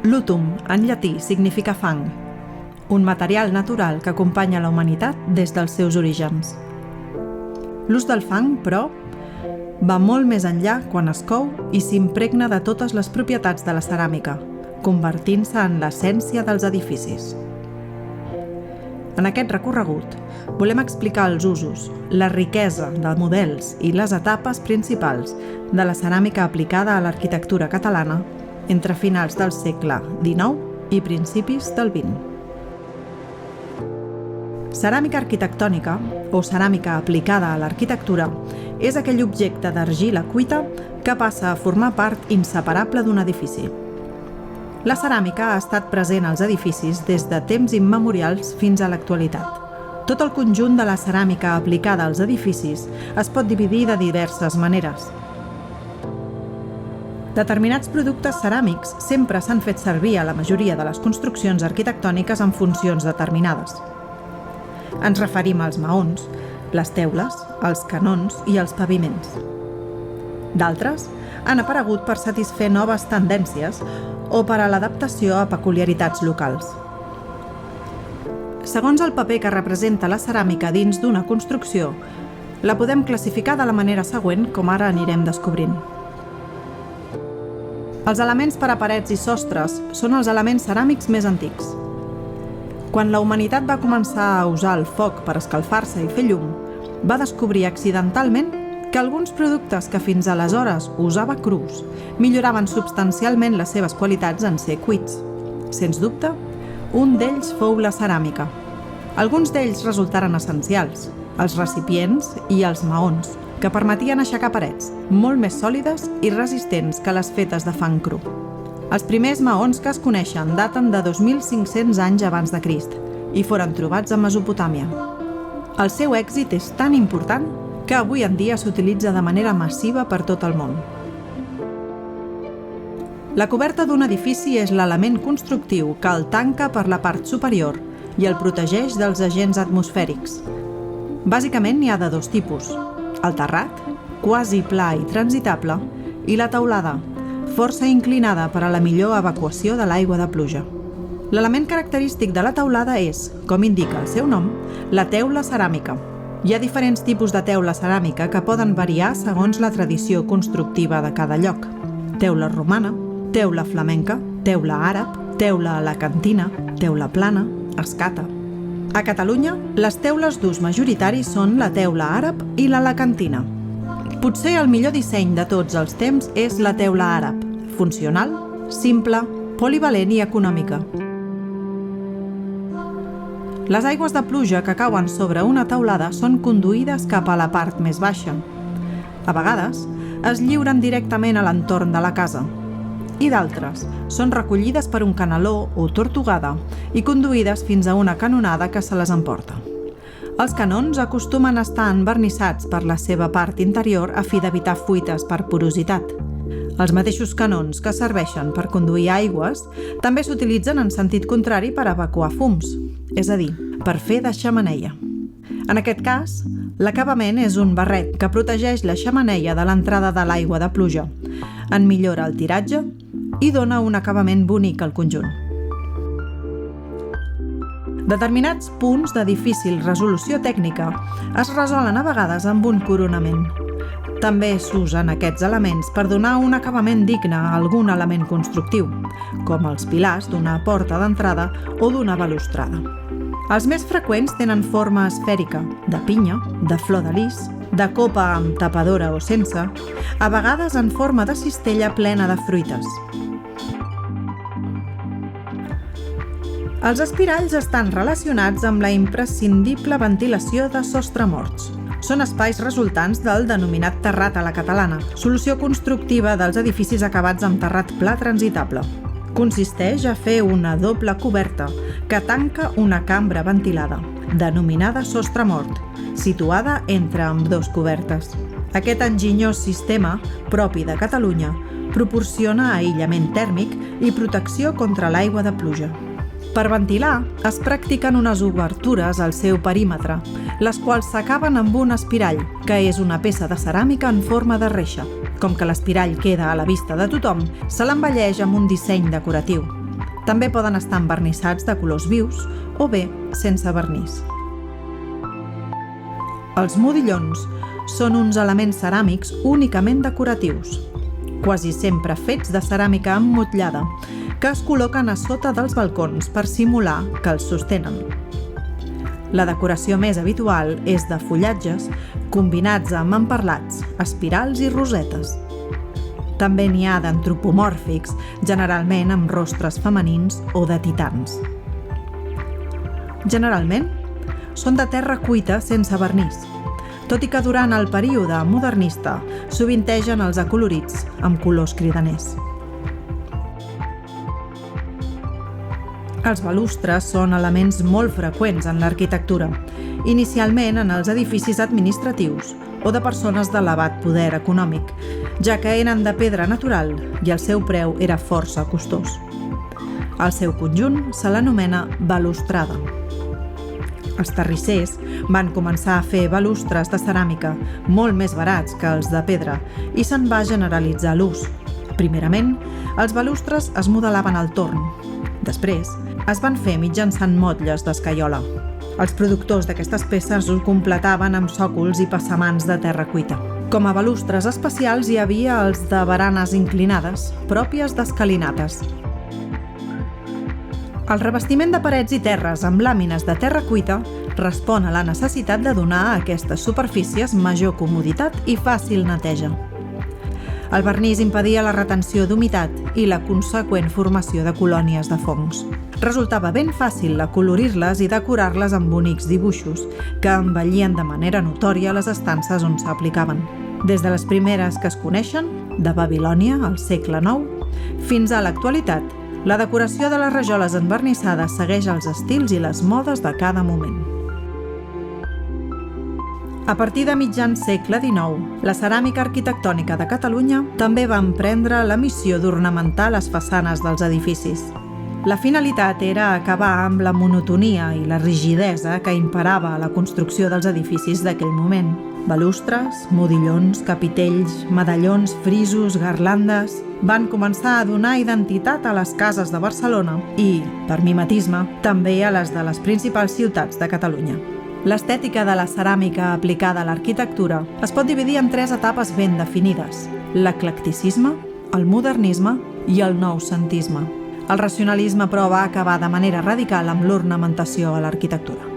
Lutum, en llatí, significa fang, un material natural que acompanya la humanitat des dels seus orígens. L'ús del fang, però, va molt més enllà quan es cou i s'impregna de totes les propietats de la ceràmica, convertint-se en l'essència dels edificis. En aquest recorregut, volem explicar els usos, la riquesa de models i les etapes principals de la ceràmica aplicada a l'arquitectura catalana entre finals del segle XIX i principis del XX. Ceràmica arquitectònica, o ceràmica aplicada a l'arquitectura, és aquell objecte d'argila cuita que passa a formar part inseparable d'un edifici. La ceràmica ha estat present als edificis des de temps immemorials fins a l'actualitat. Tot el conjunt de la ceràmica aplicada als edificis es pot dividir de diverses maneres. Determinats productes ceràmics sempre s'han fet servir a la majoria de les construccions arquitectòniques en funcions determinades. Ens referim als maons, les teules, els canons i els paviments. D'altres han aparegut per satisfer noves tendències o per a l'adaptació a peculiaritats locals. Segons el paper que representa la ceràmica dins d'una construcció, la podem classificar de la manera següent, com ara anirem descobrint. Els elements per a parets i sostres són els elements ceràmics més antics. Quan la humanitat va començar a usar el foc per escalfar-se i fer llum, va descobrir accidentalment que alguns productes que fins aleshores usava crus milloraven substancialment les seves qualitats en ser cuits. Sens dubte, un d'ells fou la ceràmica. Alguns d'ells resultaren essencials, els recipients i els maons, que permetien aixecar parets, molt més sòlides i resistents que les fetes de fang cru. Els primers maons que es coneixen daten de 2.500 anys abans de Crist i foren trobats a Mesopotàmia. El seu èxit és tan important que avui en dia s'utilitza de manera massiva per tot el món. La coberta d'un edifici és l'element constructiu que el tanca per la part superior i el protegeix dels agents atmosfèrics. Bàsicament n'hi ha de dos tipus: el terrat, quasi pla i transitable, i la teulada, força inclinada per a la millor evacuació de l'aigua de pluja. L'element característic de la teulada és, com indica el seu nom, la teula ceràmica. Hi ha diferents tipus de teula ceràmica que poden variar segons la tradició constructiva de cada lloc. Teula romana, teula flamenca, teula àrab, teula alacantina, teula plana, escata. A Catalunya, les teules d'ús majoritari són la teula àrab i l'alacantina. Potser el millor disseny de tots els temps és la teula àrab, funcional, simple, polivalent i econòmica. Les aigües de pluja que cauen sobre una teulada són conduïdes cap a la part més baixa. A vegades, es lliuren directament a l'entorn de la casa, i d'altres són recollides per un canaló o tortugada i conduïdes fins a una canonada que se les emporta. Els canons acostumen a estar envernissats per la seva part interior a fi d'evitar fuites per porositat. Els mateixos canons que serveixen per conduir aigües també s'utilitzen en sentit contrari per evacuar fums, és a dir, per fer de xemeneia. En aquest cas, l'acabament és un barret que protegeix la xemeneia de l'entrada de l'aigua de pluja, en millora el tiratge i dona un acabament bonic al conjunt. Determinats punts de difícil resolució tècnica es resolen a vegades amb un coronament. També s'usen aquests elements per donar un acabament digne a algun element constructiu, com els pilars d'una porta d'entrada o d'una balustrada. Els més freqüents tenen forma esfèrica, de pinya, de flor de lis, de copa amb tapadora o sense, a vegades en forma de cistella plena de fruites. Els espiralls estan relacionats amb la imprescindible ventilació de sostremorts. Són espais resultants del denominat terrat a la catalana, solució constructiva dels edificis acabats amb terrat pla transitable. Consisteix a fer una doble coberta que tanca una cambra ventilada, denominada sostremort, situada entre ambdós cobertes. Aquest enginyós sistema, propi de Catalunya, proporciona aïllament tèrmic i protecció contra l'aigua de pluja. Per ventilar, es practiquen unes obertures al seu perímetre, les quals s'acaben amb un espirall, que és una peça de ceràmica en forma de reixa. Com que l'espirall queda a la vista de tothom, se l'embelleix amb un disseny decoratiu. També poden estar envernissats de colors vius o bé sense vernís. Els modillons són uns elements ceràmics únicament decoratius, quasi sempre fets de ceràmica emmotllada, que es col·loquen a sota dels balcons per simular que els sostenen. La decoració més habitual és de fullatges combinats amb emperlats, espirals i rosetes. També n'hi ha d'antropomòrfics, generalment amb rostres femenins o de titans. Generalment, són de terra cuita sense vernís, tot i que durant el període modernista sovintegen els acolorits amb colors cridaners. Els balustres són elements molt freqüents en l'arquitectura, inicialment en els edificis administratius o de persones d'elevat poder econòmic, ja que eren de pedra natural i el seu preu era força costós. Al seu conjunt se l'anomena balustrada. Els terrissers van començar a fer balustres de ceràmica molt més barats que els de pedra i se'n va generalitzar l'ús. Primerament, els balustres es modelaven al torn. Després, es van fer mitjançant motlles d'escaiola. Els productors d'aquestes peces ho completaven amb sòcols i passamans de terra cuita. Com a balustres especials hi havia els de baranes inclinades, pròpies d'escalinates. El revestiment de parets i terres amb làmines de terra cuita respon a la necessitat de donar a aquestes superfícies major comoditat i fàcil neteja. El vernís impedia la retenció d'humitat i la conseqüent formació de colònies de fongs. Resultava ben fàcil acolorir-les i decorar-les amb bonics dibuixos que embellien de manera notòria les estances on s'aplicaven. Des de les primeres que es coneixen, de Babilònia al segle IX, fins a l'actualitat, la decoració de les rajoles envernissades segueix els estils i les modes de cada moment. A partir de mitjan segle XIX, la ceràmica arquitectònica de Catalunya també va emprendre la missió d'ornamentar les façanes dels edificis. La finalitat era acabar amb la monotonia i la rigidesa que imperava a la construcció dels edificis d'aquell moment. Balustres, modillons, capitells, medallons, frisos, garlandes van començar a donar identitat a les cases de Barcelona i, per mimetisme, també a les de les principals ciutats de Catalunya. L'estètica de la ceràmica aplicada a l'arquitectura es pot dividir en 3 etapes ben definides: l'eclecticisme, el modernisme i el noucentisme. El racionalisme, però, va acabar de manera radical amb l'ornamentació a l'arquitectura.